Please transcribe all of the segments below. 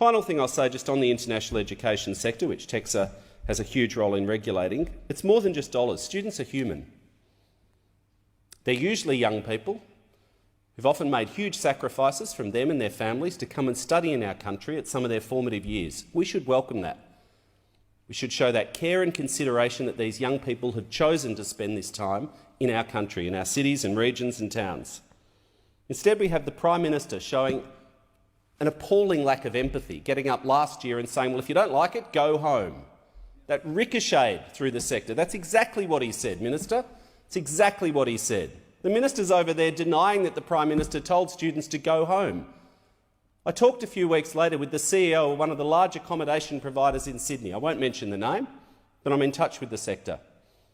Final thing I'll say just on the international education sector, which TEXA has a huge role in regulating, it's more than just dollars. Students are human. They're usually young people who've often made huge sacrifices from them and their families to come and study in our country at some of their formative years. We should welcome that. We should show that care and consideration that these young people have chosen to spend this time in our country, in our cities and regions and towns. Instead, we have the Prime Minister showing an appalling lack of empathy, getting up last year and saying, well, if you don't like it, go home. That ricocheted through the sector. That's exactly what he said, Minister. It's exactly what he said. The minister's over there denying that the Prime Minister told students to go home. I talked a few weeks later with the CEO of one of the large accommodation providers in Sydney. I won't mention the name, but I'm in touch with the sector.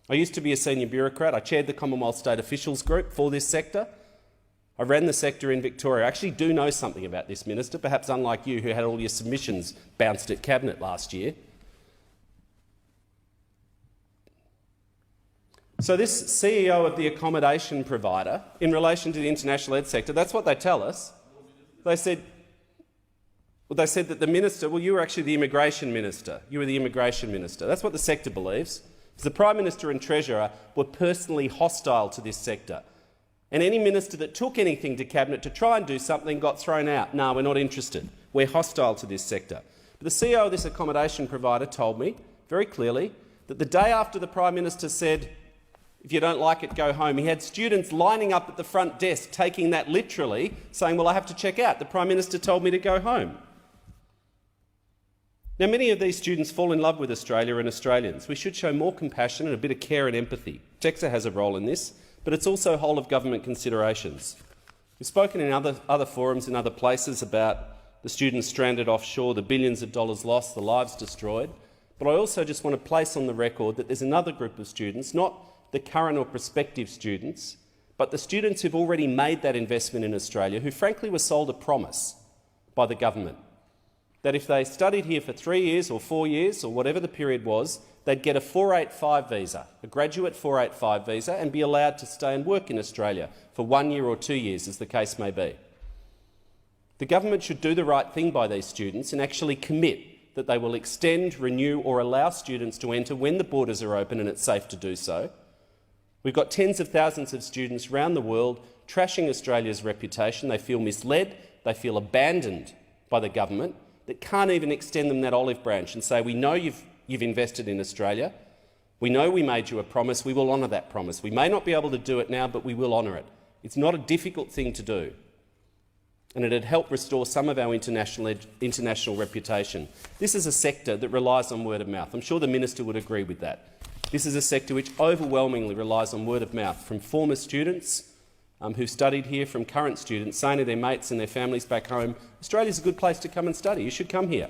I used to be a senior bureaucrat. I chaired the Commonwealth State Officials Group for this sector. I ran the sector in Victoria. I actually do know something about this, Minister, perhaps unlike you who had all your submissions bounced at Cabinet last year. So this CEO of the accommodation provider, in relation to the international ed sector, that's what they tell us. They said that the minister, well, you were actually the immigration minister. You were the immigration minister. That's what the sector believes. The Prime Minister and Treasurer were personally hostile to this sector. And any minister that took anything to Cabinet to try and do something got thrown out. No, we're not interested. We're hostile to this sector. But the CEO of this accommodation provider told me very clearly that the day after the Prime Minister said, if you don't like it, go home, he had students lining up at the front desk, taking that literally, saying, well, I have to check out. The Prime Minister told me to go home. Now, many of these students fall in love with Australia and Australians. We should show more compassion and a bit of care and empathy. TEXA has a role in this, but it's also whole-of-government considerations. We've spoken in other forums in other places about the students stranded offshore, the billions of dollars lost, the lives destroyed. But I also just want to place on the record that there's another group of students, not the current or prospective students, but the students who've already made that investment in Australia, who frankly were sold a promise by the government, that if they studied here for 3 years or 4 years or whatever the period was, they'd get a 485 visa, a graduate 485 visa, and be allowed to stay and work in Australia for 1 year or 2 years, as the case may be. The government should do the right thing by these students and actually commit that they will extend, renew or allow students to enter when the borders are open and it's safe to do so. We've got tens of thousands of students around the world trashing Australia's reputation. They feel misled, they feel abandoned by the government that can't even extend them that olive branch and say, we know you've invested in Australia, we know we made you a promise, we will honour that promise. We may not be able to do it now, but we will honour it. It's not a difficult thing to do, and it'd help restore some of our international reputation. This is a sector that relies on word of mouth. I'm sure the minister would agree with that. This is a sector which overwhelmingly relies on word of mouth from former students who've studied here, from current students saying to their mates and their families back home, Australia's a good place to come and study, you should come here.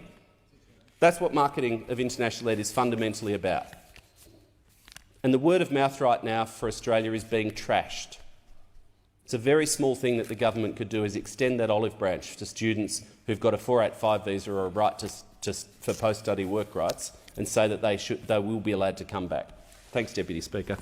That's what marketing of international ed is fundamentally about. And the word of mouth right now for Australia is being trashed. It's a very small thing that the government could do, is extend that olive branch to students who've got a 485 visa or a right for post-study work rights, and say that they will be allowed to come back. Thanks, Deputy Speaker.